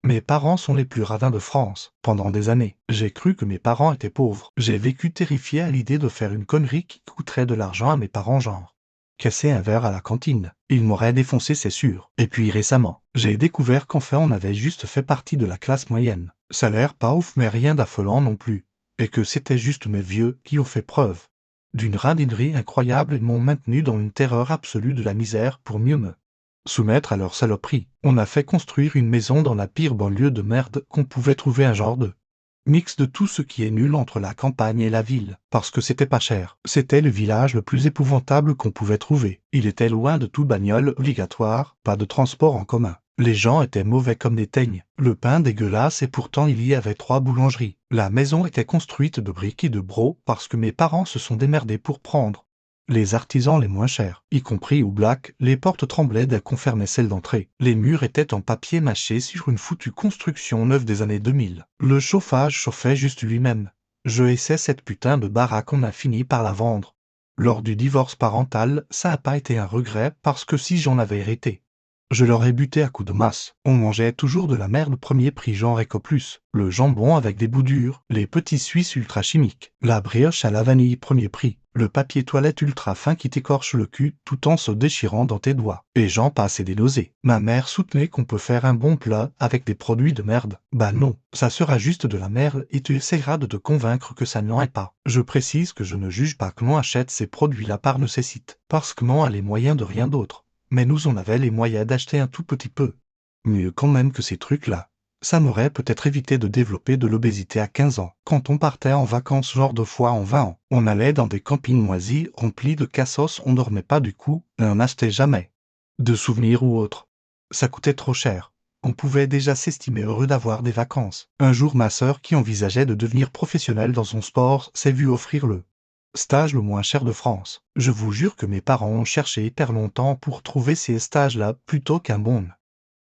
Mes parents sont les plus radins de France. Pendant des années, j'ai cru que mes parents étaient pauvres. J'ai vécu terrifié à l'idée de faire une connerie qui coûterait de l'argent à mes parents, genre casser un verre à la cantine. Ils m'auraient défoncé, c'est sûr. Et puis récemment, j'ai découvert qu'enfin on avait juste fait partie de la classe moyenne. Salaire pas ouf mais rien d'affolant non plus. Et que c'était juste mes vieux qui ont fait preuve d'une radinerie incroyable et m'ont maintenu dans une terreur absolue de la misère pour mieux me soumettre à leur saloperie. On a fait construire une maison dans la pire banlieue de merde qu'on pouvait trouver, un genre de mix de tout ce qui est nul entre la campagne et la ville, parce que c'était pas cher. C'était le village le plus épouvantable qu'on pouvait trouver. Il était loin de tout bagnole obligatoire, pas de transport en commun. Les gens étaient mauvais comme des teignes, le pain dégueulasse et pourtant il y avait 3 boulangeries. La maison était construite de briques et de brocs parce que mes parents se sont démerdés pour prendre les artisans les moins chers, y compris au black. Les portes tremblaient dès qu'on fermait celle d'entrée. Les murs étaient en papier mâché sur une foutue construction neuve des années 2000. Le chauffage chauffait juste lui-même. Je haïssais cette putain de baraque, on a fini par la vendre. Lors du divorce parental, ça a pas été un regret parce que si j'en avais hérité, je l'aurais buté à coups de masse. On mangeait toujours de la merde premier prix, genre Ecoplus, le jambon avec des bouts durs, les petits Suisses ultra chimiques, la brioche à la vanille premier prix, le papier toilette ultra fin qui t'écorche le cul tout en se déchirant dans tes doigts, et j'en passe et des nausées. Ma mère soutenait qu'on peut faire un bon plat avec des produits de merde. Bah non, ça sera juste de la merde et tu essaieras de te convaincre que ça n'en est pas. Je précise que je ne juge pas que l'on achète ces produits-là par nécessite, parce que l'on a les moyens de rien d'autre. Mais nous on avait les moyens d'acheter un tout petit peu. Mieux quand même que ces trucs-là. Ça m'aurait peut-être évité de développer de l'obésité à 15 ans. Quand on partait en vacances genre 2 fois en 20 ans, on allait dans des campings moisis remplis de cassos, on dormait pas du coup, et on n'achetait jamais de souvenirs ou autre. Ça coûtait trop cher. On pouvait déjà s'estimer heureux d'avoir des vacances. Un jour ma sœur, qui envisageait de devenir professionnelle dans son sport, s'est vue offrir le stage le moins cher de France. Je vous jure que mes parents ont cherché hyper longtemps pour trouver ces stages-là plutôt qu'un bon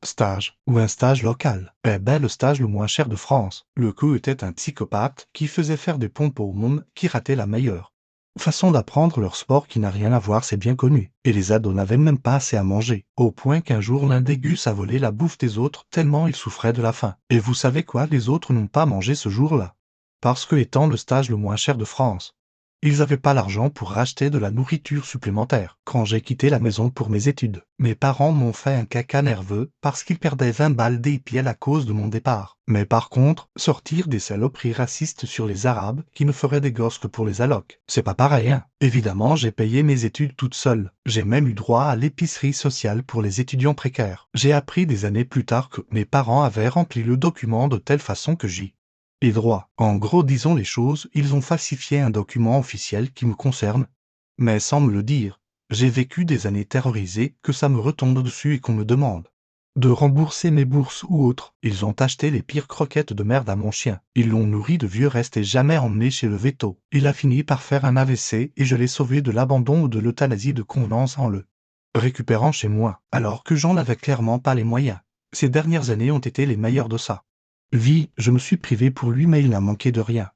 stage ou un stage local. Eh ben le stage le moins cher de France. Le coût était un psychopathe qui faisait faire des pompes au monde qui ratait la meilleure façon d'apprendre leur sport qui n'a rien à voir, c'est bien connu. Et les ados n'avaient même pas assez à manger, au point qu'un jour l'un des gus a volé la bouffe des autres tellement il souffrait de la faim. Et vous savez quoi, les autres n'ont pas mangé ce jour-là. Parce que étant le stage le moins cher de France, ils n'avaient pas l'argent pour racheter de la nourriture supplémentaire. Quand j'ai quitté la maison pour mes études, mes parents m'ont fait un caca nerveux parce qu'ils perdaient 20 balles d'IPL à cause de mon départ. Mais par contre, sortir des saloperies racistes sur les Arabes qui ne feraient des gosses que pour les allocs, c'est pas pareil, hein. Évidemment, j'ai payé mes études toute seule. J'ai même eu droit à l'épicerie sociale pour les étudiants précaires. J'ai appris des années plus tard que mes parents avaient rempli le document de telle façon que j'y et droit. En gros, disons les choses, ils ont falsifié un document officiel qui me concerne. Mais sans me le dire, j'ai vécu des années terrorisées, que ça me retombe dessus et qu'on me demande de rembourser mes bourses ou autres. Ils ont acheté les pires croquettes de merde à mon chien. Ils l'ont nourri de vieux restes et jamais emmené chez le veto. Il a fini par faire un AVC et je l'ai sauvé de l'abandon ou de l'euthanasie de convenance en le récupérant chez moi, alors que j'en avais clairement pas les moyens. Ces dernières années ont été les meilleures de ça. Vie, je me suis privé pour lui mais il n'a manqué de rien.